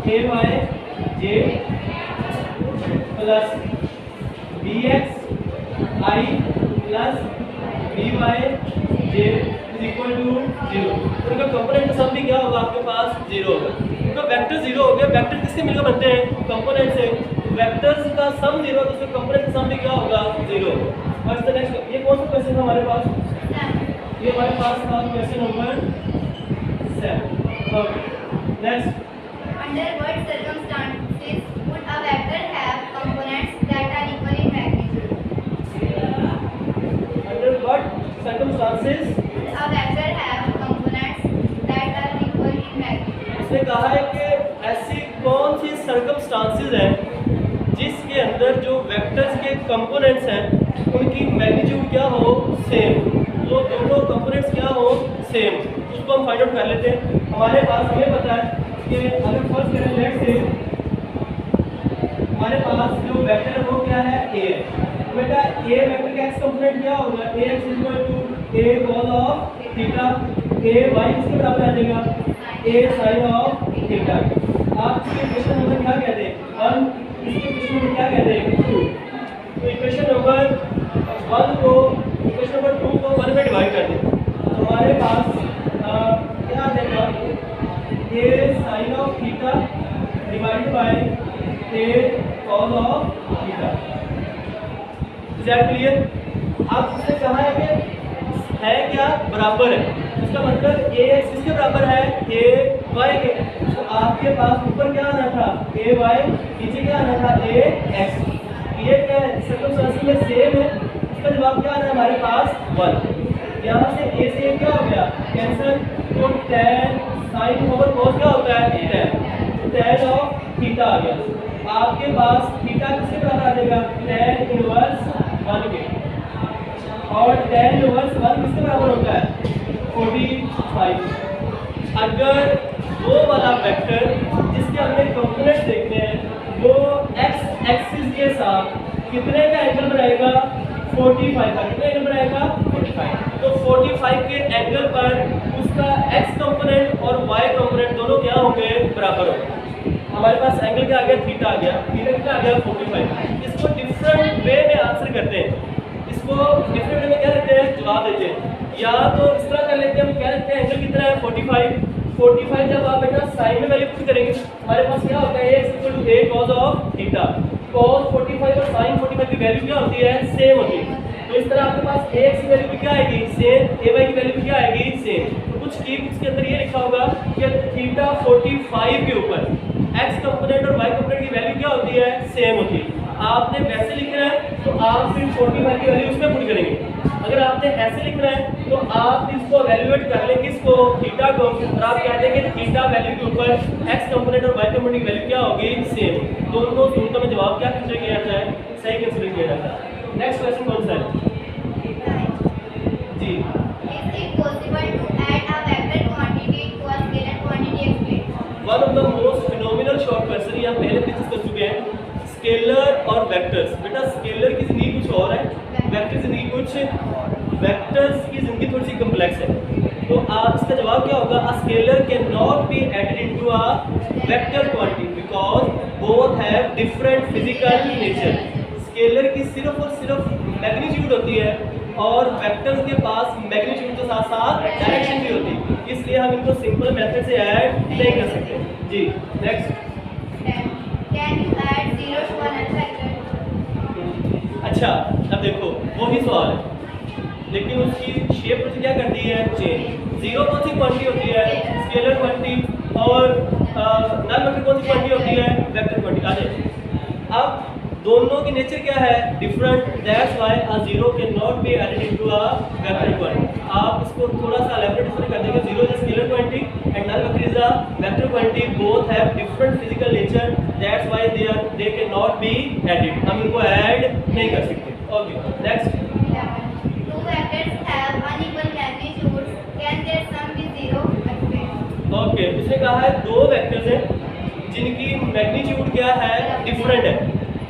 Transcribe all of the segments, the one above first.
A Y J plus B X I plus B Y J is equal to 0। उनका component सम भी क्या होगा आपके पास 0 होगा। उनका वेक्टर 0 हो गया। वेक्टर किससे मिलकर बनते हैं? कंपोनेंट से। वेक्टर्स का सम 0 तो उसका कंपोनेंट का सम भी क्या होगा? 0 होगा। और नेक्स्ट ये कौन सा क्वेश्चन है हमारे पास? ये हमारे पास था question number 7। Okay next. Under what circumstances would a vector have components that are equal in magnitude? Under what circumstances Would a vector have components that are equal in magnitude? इसने कहा है कि ऐसी कौन सी सर्कमस्टांसेस हैं जिसके अंदर जो वेक्टर्स के कंपोनेंट्स हैं उनकी मैग्नीट्यूड क्या हो? सेम। वो दोनों कंपोनेंट्स क्या हो? सेम। उसको हम फाइंड आउट कर लेते हैं। हमारे पास हमें पता है कि अगर फर्स्ट करें लेट से हमारे पास जो वेक्टर है वो क्या है? ए है। बेटा ए वेक्टर का एक्स कंपोनेंट क्या होगा? A x equal to A cos of theta. A y किसके बराबर आ जाएगा? A sine of theta. आप इसके इक्वेशन नंबर क्या कहते हैं? 1। इसके इक्वेशन नंबर क्या कहते हैं? 2। तो इक्वेशन नंबर 1 को इक्वेशन नंबर 2 को 1 में डिवाइड कर दें तो हमारे पास क्या आ जाएगा? A sine of theta divided by A cos of theta. Is that clear? अब इसने कहा है कि है क्या? बराबर है। इसका मतलब ए एक्स किसके बराबर है? ए वाई के। तो आपके पास ऊपर क्या आना था? ए वाई, नीचे क्या आना था? ए एक्स। ये क्या है? सर्कमस्टेंसेस में सेम है। इसका जवाब क्या आना है हमारे पास? 1। यहाँ से ए से क्या हो गया? कैंसिल। तो tan साइन ओवर कॉस क्या होता है? tan ऑफ थीटा आ गया। आपके पास थीटा किसके बराबर आ जाएगा? tan इनवर्स 1 के। और tan इनवर्स 1 किसके बराबर होता है? 45। अगर वो वाला वेक्टर जिसके हमने कंपोनेंट देखने हैं वो एक्स एक्सिस के साथ कितने का एंगल बनाएगा? 45 का। कितने एंगल बनाएगा? 45। तो 45 के एंगल पर उसका एक्स कंपोनेंट और वाई कंपोनेंट दोनों क्या होंगे? बराबर होंगे। हमारे पास एंगल क्या आ गया? थीटा आ गया। थीटा कितना आ गया? 45। इसको डिफरेंट वे में आंसर करते हैं। इसको डिफरेंट वे में क्या देते हैं? जवाब देते हैं। या तो इस तरह कर लेते हैं, हम क्या लेते हैं? एंगल कितना है? 45। 45 जब आप बेटा साइन में वैल्यू पुट करेंगे हमारे पास क्या होता है? a cos of theta. cos 45 और sin 45 की वैल्यू क्या होती है? सेम होती है। तो इस तरह आपके पास ax की वैल्यू भी क्या आएगी? सेम। ay की वैल्यू भी क्या आएगी? सेम। तो कुछ की इसके अंदर ये लिखा होगा कि थीटा 45 के ऊपर x कंपोनेंट और y कंपोनेंट की वैल्यू क्या होती है? सेम होती है। आपने वैसे लिखना है तो आप सिर्फ 45 की वैल्यू उसमें पुट करेंगे। अगर आपने ऐसे लिखना है तो आप इसको एवेल्युएट कर लेंगे इसको थीटा को और आप कह देंगे थीटा वैल्यू के ऊपर x कंपोनेंट और y कंपोनेंट की वैल्यू क्या होगी? सेम। दोनों सूरतों में जवाब क्या कंसीडर किया जाता है? सही कंसीडर किया जाता है। नेक्स्ट क्वेश्चन कौन सा है? जी। Is it possible to add a vector quantity to a scalar quantity? Explain. One of the most phenomenal short question ये हम पहले डिस्कस कर चुके हैं। स्केलर और वेक्टर्स। बेटा स्केलर की जिंदगी कुछ और है, वेक्टर की जिंदगी कुछ। वेक्टर्स की जिंदगी थोड़ी सी कम्प्लेक्स है। तो आप इसका जवाब क्या होगा? A scalar can not be added into a vector quantity because both have different physical nature. Scalar की सिर्फ और सिर्फ मैग्नीट्यूड होती है और वेक्टर्स के पास मैग्नीट्यूड के साथ साथ डायरेक्शन भी होती है, इसलिए हम इनको सिंपल मेथड से ऐड नहीं कर सकते। जी next. Can you add 0 to another vector? अच्छा अब देखो वही सवाल है लेकिन उसकी शेप मुझे क्या करती है? चेंज। जीरो कौन सी क्वांटिटी होती है? Scalar quantity. और नल वेक्टर कौन सी क्वांटिटी होती है? Vector quantity. आ जाए। अब दोनों की नेचर क्या है? Different. That's why a zero can not be added into a vector quantity. आप इसको थोड़ा सा एलैबोरेट कर देंगे। Zero is a scalar quantity and null vector is a vector quantity. Both have different physical nature that's why they can not be added. हम इनको add नहीं कर सकते। Okay next. Two vectors have unequal magnitudes. Can their sum be 0? Explain. Okay इसने कहा है दो vectors हैं जिनकी मैग्नीट्यूड क्या है? डिफरेंट है।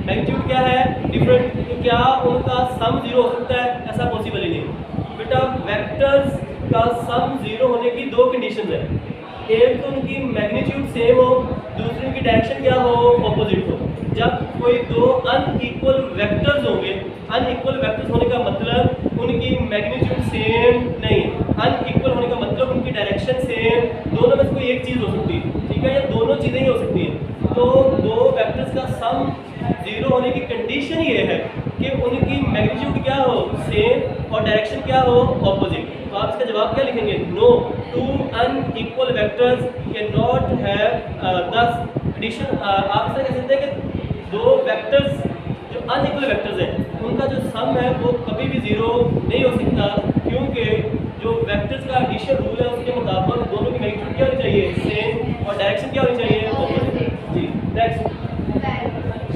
मैग्नीट्यूड क्या है? डिफरेंट। तो क्या उनका सम 0 हो सकता है? ऐसा पॉसिबल ही नहीं। बेटा वेक्टर्स का सम 0 होने की दो कंडीशन है। एक तो उनकी मैग्नीट्यूड सेम हो, दूसरी की उनकी डायरेक्शन क्या हो, ऑपोजिट हो। जब कोई दो अनइक्वल वेक्टर्स होंगे, अनइक्वल वेक्टर्स होने का मतलब उनकी मैग्नीट्यूड सेम नहीं, अनइक्वल होने का मतलब उनकी डायरेक्शन सेम, दोनों में से कोई एक चीज़ हो सकती है, ठीक है, या दोनों चीज़ें ही हो सकती हैं। तो दो वेक्टर्स का सम जीरो होने की कंडीशन ये है कि उनकी मैग्नीट्यूड क्या हो, सेम, और डायरेक्शन क्या हो, ऑपोजिट। तो आप इसका जवाब क्या लिखेंगे, no, two unequal vectors can not have the addition. आप इसे कह सकते हैं कि दो वेक्टर्स जो अनइक्वल वेक्टर्स हैं उनका जो सम है वो कभी भी जीरो नहीं हो सकता, क्योंकि जो वेक्टर्स का एडिशन रूल है उसके मुताबिक दोनों की मैग्नीट्यूड क्या होनी चाहिए, सेम, और डायरेक्शन क्या होनी चाहिए, ऑपोजिट। जी next.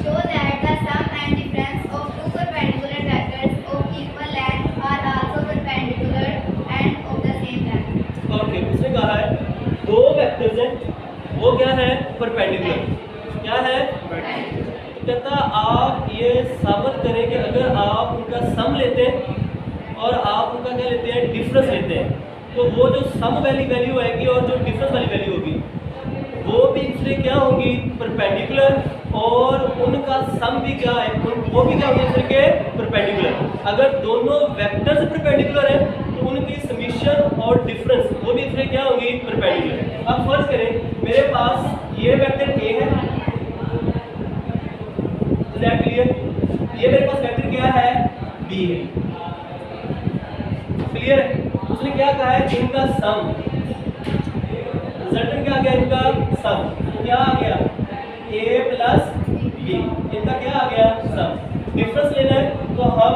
Show that the sum and difference of two perpendicular vectors of equal length are also perpendicular and of the same length. Okay, उसने कहा है दो वेक्टर्स हैं वो क्या है, परपेंडिकुलर, क्या है, कहता आप ये साबित करें कि अगर आप उनका सम लेते हैं और आप उनका क्या लेते हैं, डिफरेंस लेते हैं, तो वो जो सम वाली वैल्यू आएगी और जो डिफरेंस वाली वैल्यू होगी वो भी इसलिए क्या होंगी, परपेंडिकुलर, और उनका सम भी क्या है, वो भी क्या होंगे इसलिए के परपेंडिकुलर। अगर दोनों वेक्टर्स परपेंडिकुलर हैं तो उनकी समीशन और डिफरेंस वो भी इसलिए क्या होंगी, परपेंडिकुलर। अब फर्ज करें मेरे पास ये वेक्टर ए है, क्लियर, ये मेरे पास वेक्टर क्या है, बी है, क्लियर है। उसने क्या कहा है, इनका सम, रिजल्टेंट क्या आ गया, इनका सम क्या आ गया, a प्लस बी, इनका क्या आ गया, सम। डिफरेंस लेना है तो हम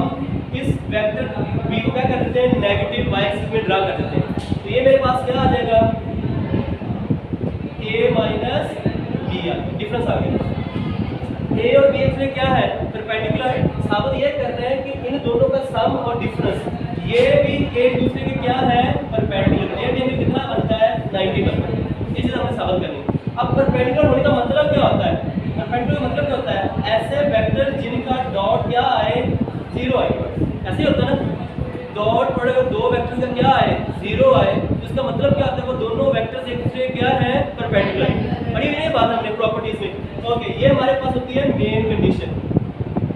इस वेक्टर b को क्या कर देते हैं, नेगेटिव y एक्सिस में ड्रा कर देते हैं। तो ये मेरे पास क्या आ जाएगा, a माइनस बी, डिफरेंस आ गया। a और b एक्सिस में क्या है, परपेंडिकुलर। साबित ये करते हैं कि इन दोनों का सम और डिफरेंस ये भी एक दूसरे के क्या है, परपेंडिकुलर। ये भी कितना बनता है, 90 बनता है। ये चीज़ हमें साबित करनी है। अब परपेंडिकुलर होने का मतलब क्या होता है, परपेंडिकुलर मतलब क्या होता है, ऐसे वेक्टर जिनका डॉट क्या आए, जीरो आए, ऐसे ही होता है ना, डॉट और अगर दो वेक्टर का क्या आए, जीरो आए, तो इसका मतलब क्या होता है, वो दोनों वेक्टर्स एक दूसरे क्या है, परपेंडिकुलर। बड़ी ये बात हमने प्रॉपर्टीज में। ओके, ये हमारे पास होती है मेन कंडीशन।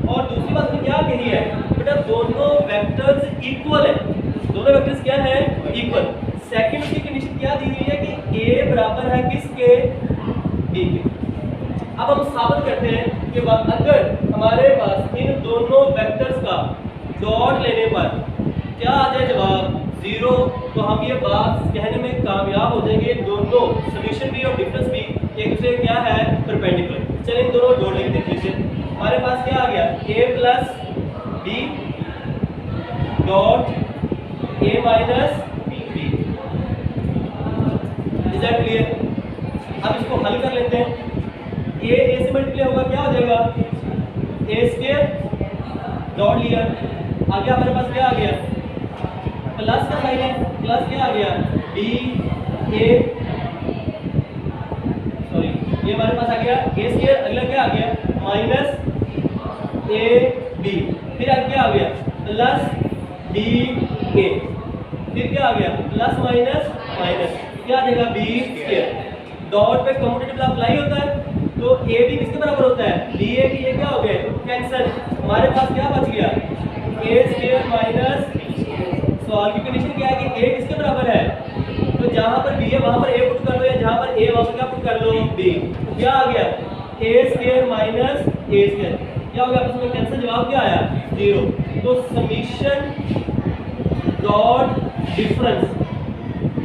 और दूसरी बात क्या कही है बेटा, दोनों वेक्टर्स इक्वल है, दोनों वेक्टर्स क्या है, इक्वल। सेकंड की कंडीशन क्या दी हुई है कि a बराबर है किसके, b के। अब हम साबित करते हैं कि अगर हमारे पास इन दोनों वेक्टर्स का डॉट लेने पर क्या आ जाए जवाब, जीरो, तो हम ये बात कहने में कामयाब हो जाएंगे, दोनों सॉल्यूशन भी और डिफरेंस भी एक दूसरे क्या है, परपेंडिकुलर। चलिए इन दोनों डॉट लिख देते हैं। हमारे पास क्या आ गया, a plus B dot a minus B. Is that clear? अब इसको हल कर लेते हैं। a से मल्टीप्लाई होगा, क्या हो जाएगा, a स्क्वायर डॉट लिया, आगे हमारे पास क्या आ गया, प्लस का साइन है, प्लस क्या आ गया, b a, सॉरी ये हमारे पास आ गया a स्क्वायर, अगला क्या आ गया, माइनस a b, फिर आगे क्या आ गया, प्लस b a, फिर क्या आ गया, प्लस माइनस माइनस, क्या आ जाएगा, b स्क्वायर। डॉट पे कम्यूटेटिव अप्लाई होता है तो a भी किसके बराबर होता है, b a की, ये क्या हो गया, कैंसिल। हमारे पास क्या बच गया, a स्क्वायर माइनस, सवाल की कंडीशन क्या है कि a किसके बराबर है, तो जहां पर b है वहां पर a पुट कर लो, या जहां पर a वहां पर क्या पुट कर लो, b। तो क्या आ गया, a square minus a square, क्या हो गया, आपस में कैंसिल, जवाब क्या आया, जीरो। तो समीशन डॉट डिफरेंस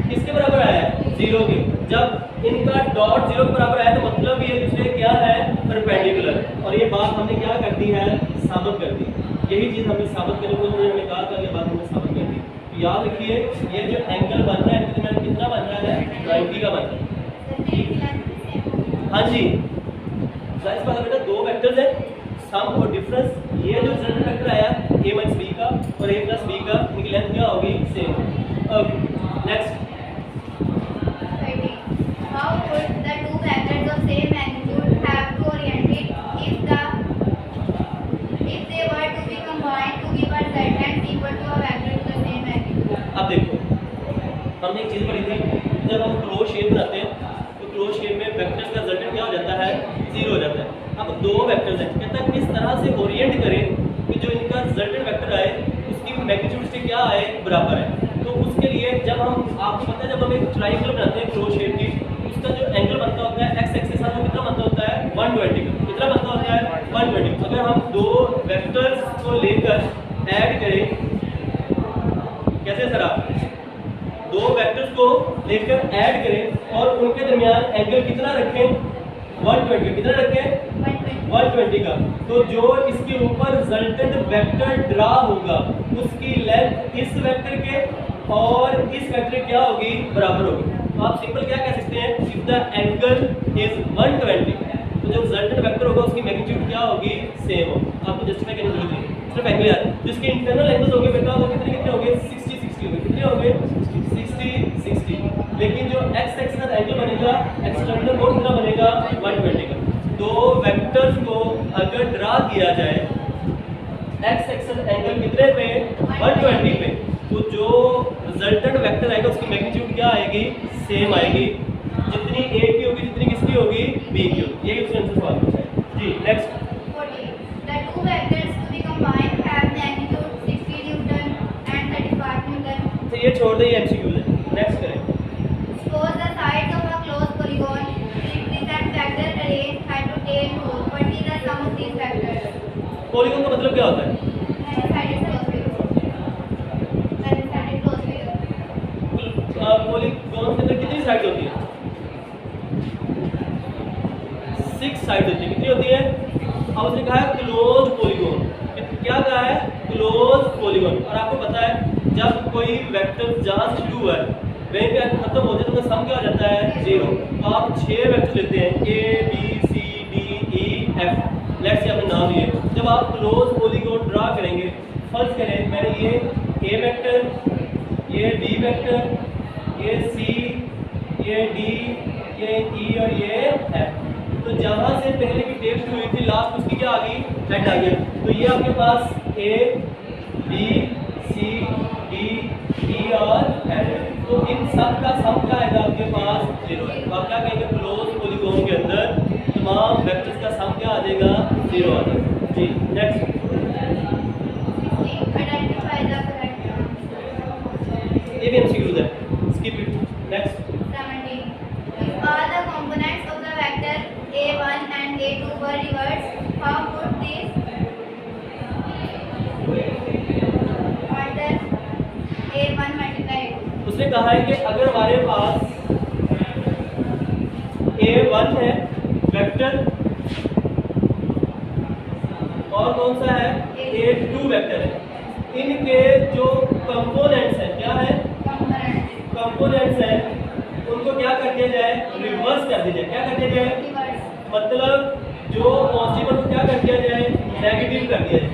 किसके बराबर आया, जीरो के। जब इनका डॉट जीरो के बराबर आया तो मतलब ये दूसरे क्या है, परपेंडिकुलर। और ये बात हमने क्या कर दी है, साबित कर दी। यही चीज़ हमने साबित करने को हमने कहा था, ये बात हमने साबित कर दी। तो याद रखिए ये जो एंगल बन रहा है कितना बन रहा है, 90 का बन रहा है। हाँ जी, जाहिर बात है बेटा, दो वेक्टर्स हैं, सम और डिफरेंस। ये जो रिजल्ट वेक्टर आया a माइनस बी का और a प्लस बी का, इनकी लेंथ क्या होगी, same. Next, How would the two vectors of same magnitude have to orient it if they were to be combined to give a resultant equal to a vector of the same magnitude? अब देखो हमने एक चीज़ पढ़ी थी, जब हम close shape बनाते हैं तो क्लोज शेप में वेक्टर्स का रिजल्टेंट क्या हो जाता है, 0 हो जाता है। अब दो वेक्टर्स हैं, कहता है किस तरह से ओरिएंट करें कि जो इनका रिजल्टेंट वेक्टर आए उसकी मैग्नीट्यूड से क्या आए बराबर है। तो उसके लिए जब हम, आपको पता है जब हम एक ट्राइंगल बनाते हैं क्लोज शेप की, उसका जो एंगल बनता होता है एक्स एक्सिस के साथ वो कितना बनता होता है 120 का। कितना बनता होता है 120। अगर हम दो वेक्टर्स को लेकर ऐड करें, कैसे सर आप दो वेक्टर्स को लेकर ऐड करें और उनके दरमियान एंगल कितना रखें 120। कितना रखें 120 का। तो जो इसके ऊपर रिजल्टेंट वेक्टर ड्रा होगा उसकी लेंथ इस वेक्टर के और इस वेक्टर क्या होगी बराबर होगी। तो आप सिंपल क्या कह सकते हैं, इफ द एंगल इज 120 तो जो रिजल्टेंट वेक्टर होगा उसकी मैग्नीट्यूड क्या होगी सेम होगी। आपको जस्टिफाई करने की जरूरत नहीं, सिर्फ एंगल यार। जिसके इंटरनल एंगल्स होंगे बेटा वो कितने कितने होंगे 60 60 होंगे। कितने होंगे 60 60। लेकिन जो एक्स एक्सिस का एंगल बनेगा एक्सटर्नल वो कितना बनेगा 120 का। दो वेक्टर्स को अगर ड्रा किया जाए एक्स एक्सिस एंगल कितने पे 120 पे, तो जो रिजल्टेंट वेक्टर आएगा उसकी मैग्नीट्यूड क्या आएगी सेम आएगी, जितनी ए की होगी जितनी किसकी होगी बी की होगी। यही उसका आंसर सवाल पूछा है जी। Next 40. The two vectors to be combined have magnitude 60 Newton and 35 Newton. तो ये छोड़ दे, ये एमसीक्यू है। नेक्स्ट करें। Suppose the sides of a closed polygon represent vector arranged head to tail rule. What is the sum of these vectors? Polygon का मतलब क्या होता है? Many-sided closed figure. Many-sided closed figure. Polygon के अंदर कितनी साइड होती है 6 साइड होती है। कितनी होती है? अब उसने कहा है क्लोज पॉलीगॉन। क्या कहा है क्लोज पॉलीगॉन। और आपको पता है जब कोई वेक्टर जहाँ से शुरू हुआ है वहीं पे खत्म हो जाए तो उसका सम क्या हो जाता है 0। तो आप 6 वेक्टर लेते हैं A B C D E F, let's say आपने नाम लिए। जब आप क्लोज पॉलीगॉन ड्रा करेंगे, फर्ज करें मैंने ये ए वेक्टर, ये बी वेक्टर, ये सी, ये डी, ये ई और ये एफ। तो जहाँ से पहले की टेक्स्ट हुई थी लास्ट उसकी क्या आ गई हेड आ गया। तो ये आपके पास ए बी सी डी ई और एफ। तो इन सब का सम क्या आएगा आपके पास 0 है। तो आप क्या कहेंगे क्लोज पॉलीगॉन के अंदर तमाम वेक्टर्स का सम क्या आ जाएगा 0 आ जाएगा जी। Next 60. Identify the correct term. ये भी एमसीक्यूज है, skip it. Next 17. If all the components of the vector a1 and a2 were reversed, how would this order a1 multiply a2? उसने कहा है कि अगर हमारे पास a1 है वेक्टर और कौन सा है a2 वेक्टर है, इनके जो कंपोनेंट्स हैं क्या है कंपोनेंट्स हैं उनको क्या कर दिया जाए रिवर्स कर दिया जाए। क्या कर दिया जाए Reverse. मतलब जो पॉजिटिव को क्या कर दिया जाए नेगेटिव कर दिया जाए।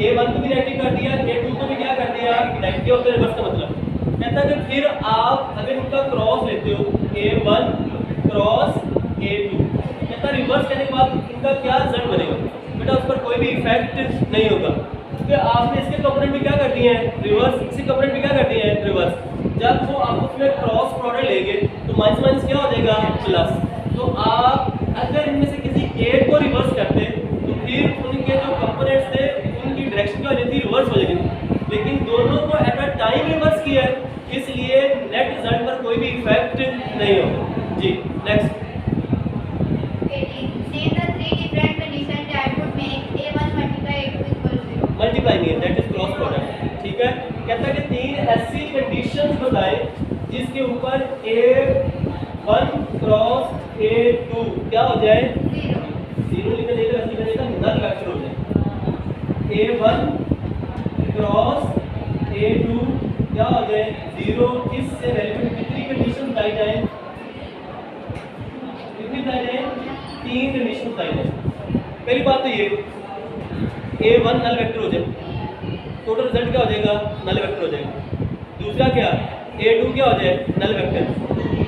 a1 को भी नेगेटिव कर दिया, a2 को भी क्या कर दिया नेगेटिव। होता है रिवर्स का मतलब कहता है कि फिर आप अगर इनका क्रॉस लेते हो a1 क्रॉस a2, कहता है रिवर्स करने के बाद इनका क्या रिजल्ट बनेगा बेटा, उस पर कोई भी इफेक्ट नहीं होगा क्योंकि आपने इसके कंपोनेंट भी क्या कर दिए हैं रिवर्स, इसके कंपोनेंट भी क्या कर दिए हैं रिवर्स। जब वो आप उसमें क्रॉस प्रोडक्ट लेंगे तो माइनस माइनस क्या हो जाएगा प्लस। तो आप अगर इनमें से किसी एक को रिवर्स करते तो फिर उनके जो कंपोनेंट्स थे उनकी डायरेक्शन क्या हो जाती रिवर्स हो जाएगी, लेकिन दोनों को एट अ टाइम रिवर्स किया है इसलिए नेट रिजल्ट पर कोई भी इफेक्ट नहीं होगा जी। Next 18. Name the three different conditions that would make a1 multiply a2 equal to 0. Multiply नहीं है, दैट इज क्रॉस प्रोडक्ट। ठीक है, कहता है कि 3 ऐसी कंडीशंस बताएं जिसके ऊपर a1 क्रॉस a2 क्या हो जाए 0 लिखा जाएगा, ऐसे लिखा जाएगा नल वेक्टर हो जाए। a1 क्रॉस a2 क्या हो जाए 0। इससे रेलेवेंट कितनी कंडीशन बताई जाए, कितनी बताई जाए 3 कंडीशन बताई जाए। पहली बात तो ये a1 नल वेक्टर हो जाए, टोटल रिजल्ट क्या हो जाएगा नल वेक्टर हो जाएगा। दूसरा क्या a2 क्या हो जाए नल वेक्टर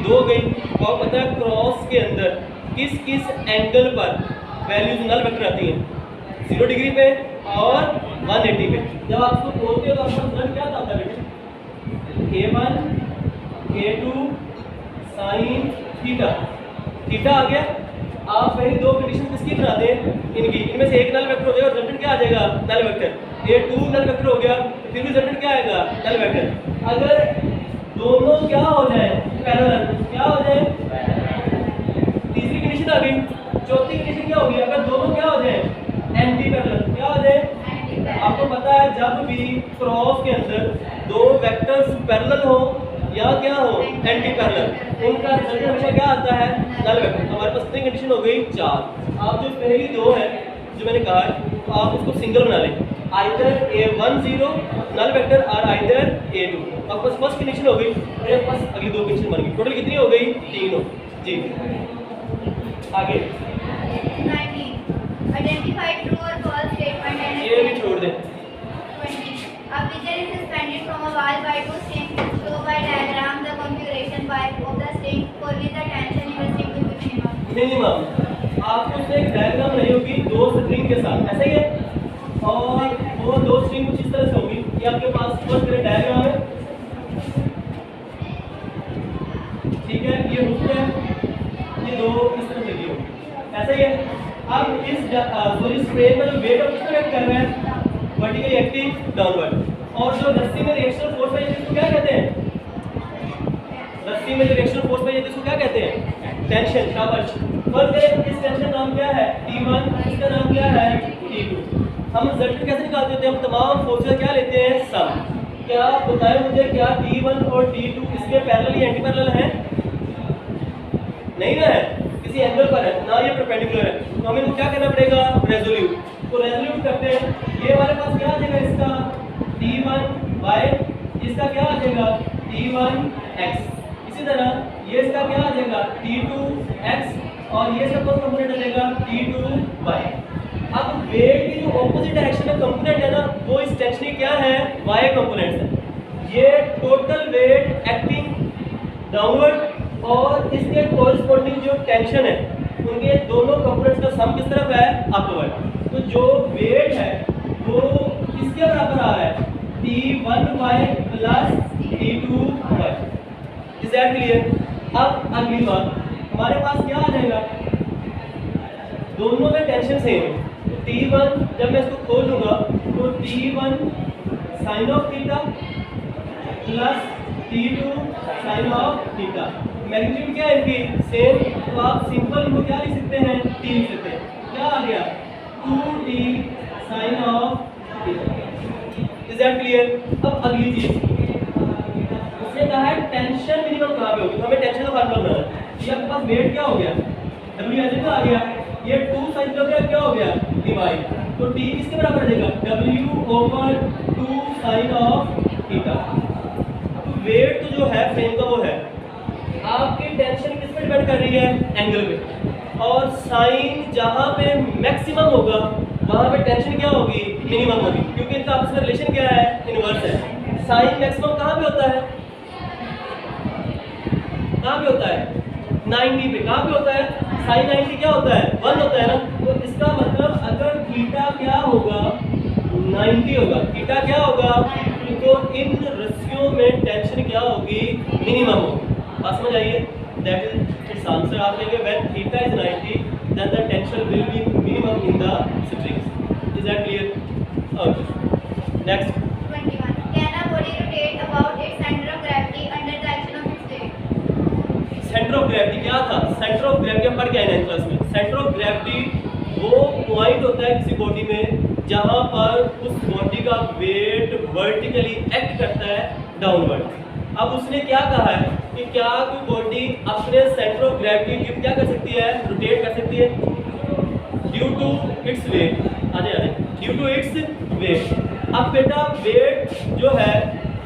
2 गई। और पता है क्रॉस के अंदर किस किस एंगल पर वैल्यूज नल वेक्टर आती हैं 0 डिग्री पे और 180 पे। जब आप इसको खोलते हो तो आपका रिजल्ट क्या आता है बेटे a1 a2 sine theta, theta आ गया आप पहली दो कंडीशन किसकी बना दें, इनकी, इनमें से एक नल वेक्टर हो जाएगा, रिजल्टेंट क्या आ जाएगा, नल वेक्टर। ये 2 नल वेक्टर हो गया, फिर रिजल्टेंट क्या आएगा, नल वेक्टर। अगर दोनों क्या हो जाए, पैरेलल, क्या हो जाए, तीसरी कंडीशन आ गई। चौथी कंडीशन क्या होगी, अगर दोनों क्या हो जाए, एंटी पैरेलल, क्या हो जाए। आपको पता है जब भी क्रॉस के अंदर दो वेक्टर्स पैरेलल हो या क्या हो, एंटी पैरेलल, उनका रिजल्ट हमेशा क्या आता है, नल वेक्टर। हमारे पास कितनी कंडीशन हो गई, 4। आप जो पहली दो है जो मैंने कहा है, तो आप उसको सिंगल बना लें, आइदर A1 0 नल वेक्टर और आइदर A2। अब बस फर्स्ट कंडीशन हो गई, मेरे पास अगली दो कंडीशन बन गई, टोटल कितनी हो गई, 3 हो जी। आगे 19. Identify true or false statement and ये भी छोड़ दें। 20. A picture is suspended from a wall by two strings. Show by diagram the configuration by of the string for which the tension in the string will be minimum. Minimum आपको उसमें एक diagram बनी होगी दो string के साथ, ऐसा ही है, और वो दो स्ट्रिंग कुछ इस तरह से होगी। ये आपके पास फर्स्ट डायग्राम है, ठीक है, ये हुक है, ये दो इस तरह लगी होगी, ऐसा ही है। अब इस स्प्रे में जो वेट किस तरह कर रहे हैं, वर्टिकली एक्टिंग, डाउनवर्ड, और जो रस्सी में रिएक्शन फोर्स है इसको क्या कहते हैं, रस्सी में जो रिएक्शन फोर्स है इसको क्या कहते हैं, टेंशन। शाबाश। फर्स्ट है इस टेंशन नाम क्या है, T1, इसका नाम क्या है, T2। हम रिजल्ट कैसे निकालते हैं, हम तमाम फोर्सेस क्या लेते हैं, सम। क्या बताएं मुझे, क्या T1 और T2 इसके पैरेलल या एंटी पैरेलल हैं, नहीं ना है, किसी एंगल पर है ना, ये परपेंडिकुलर है, तो हमें इनको क्या करना पड़ेगा, रेजोल्यूट। तो रेजोल्यूट करते हैं, ये हमारे पास क्या आ जाएगा, इसका T1 इसका क्या आ जाएगा, T1x। इसी तरह ये इसका क्या आ जाएगा, T2x, और ये इसका कौन कंपोनेंट आ जाएगा, T2y। अब वेट की जो ऑपोजिट डायरेक्शन में कंपोनेंट है ना, वो इस टेंशन की क्या है, y कंपोनेंट है। ये टोटल वेट एक्टिंग डाउनवर्ड और इसके कोरिस्पोंडिंग जो टेंशन है, उनके दोनों कंपोनेंट्स का सम किस तरफ है, अपवर्ड। तो जो वेट है वो किसके बराबर आ रहा है, T1y plus T2y। Is that clear. अब अगली बात हमारे पास क्या आ जाएगा, दोनों में टेंशन सेम है, तो T1 जब मैं इसको खोल लूंगा तो T1 sine of theta plus T2 sine of theta, magnitude क्या है इनकी, सेम। तो आप सिंपल इनको क्या लिख सकते हैं, T लिख सकते हैं, क्या आ गया, 2T sine of theta. Is that clear. अब अगली चीज उसने कहा है टेंशन मिनिमम कहाँ पे होगी, तो हमें टेंशन का फार्मूला बनाना है। ये आपके पास वेट क्या हो गया, W एज आ गया, ये 2 साइन क्या हो गया, डिवाइड, तो T किसके बराबर आ जाएगा, W/2 sign of theta. Wait तो जो है फ्रेम का वो है, आपकी टेंशन किस पे डिपेंड कर रही है, एंगल पे, और साइन जहां पे मैक्सिमम होगा वहां पे टेंशन क्या होगी, मिनिमम होगी, क्योंकि इनका आपस में रिलेशन क्या है, इनवर्स है। साइन मैक्सिमम कहां पे होता है, कहां पे होता है, 90 पे। कहां पे होता है, साइन 90 क्या होता है, 1 होता है ना। तो इसका मतलब अगर थीटा क्या होगा, 90 होगा, थीटा क्या होगा, तो इन रस्सियों में टेंशन क्या होगी, मिनिमम होगी। बात समझ आइए, दैट इज इट्स आंसर। आप लेंगे when theta is 90 then the tension will be minimum in the strings. Is that clear. Okay next 21. Can a body rotate about its center of gravity under the action of its weight? Centre of gravity क्या था, centre of gravity हम पढ़ के आए 9th class में। Centre of gravity वो point होता है किसी बॉडी में जहां पर उस बॉडी का वेट वर्टिकली एक्ट करता है डाउनवर्ड। अब उसने क्या कहा है कि क्या कोई बॉडी अपने सेंटर ऑफ ग्रेविटी की क्या कर सकती है, रोटेट कर सकती है, ड्यू टू इट्स वेट। आजे ड्यू टू इट्स वेट। अब बेटा वेट जो है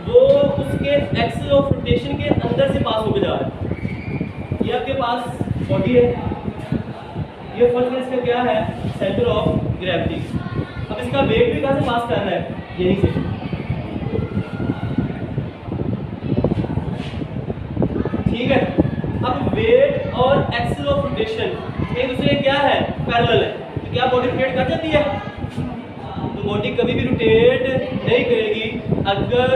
वो उसके एक्सिस ऑफ रोटेशन के अंदर से पास होकर जा रहा है। ये आपके पास बॉडी है, ये फर्स्ट इसका क्या है, सेंटर ऑफ ग्रेविटी। अब इसका वेट भी कहाँ से पास कर रहा है, यहीं से। ठीक है। अब वेट और एक्सिस ऑफ रोटेशन एक दूसरे क्या है, पैरेलल है, तो क्या बॉडी रोटेट कर जाती है, तो बॉडी कभी भी रोटेट नहीं करेगी अगर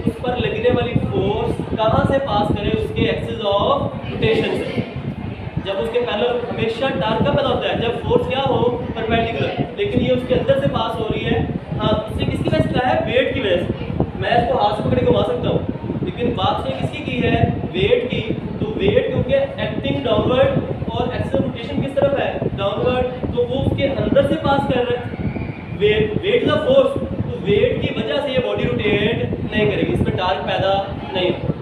उस पर लगने वाली फोर्स कहाँ से पास करे, उसके एक्सिस ऑफ रोटेशन से। जब उसके पैरेलल हमेशा टार्क कब पैदा होता है, जब फोर्स क्या हो परपेंडिकुलर, लेकिन ये उसके अंदर से पास हो रही है। हाँ, इससे किसकी वजह से क्या है, वेट की वजह से। मैं इसको हाथ से पकड़ के घुमा सकता हूँ, लेकिन बात से किसकी की है, वेट की। तो वेट क्योंकि एक्टिंग डाउनवर्ड और एक्सेल रोटेशन किस तरफ है, डाउनवर्ड, तो वो उसके अंदर से पास कर रहा है। वेट इज अ फोर्स, तो वेट की वजह से ये बॉडी रोटेट नहीं करेगी, इसमें टार्क पैदा नहीं होगा।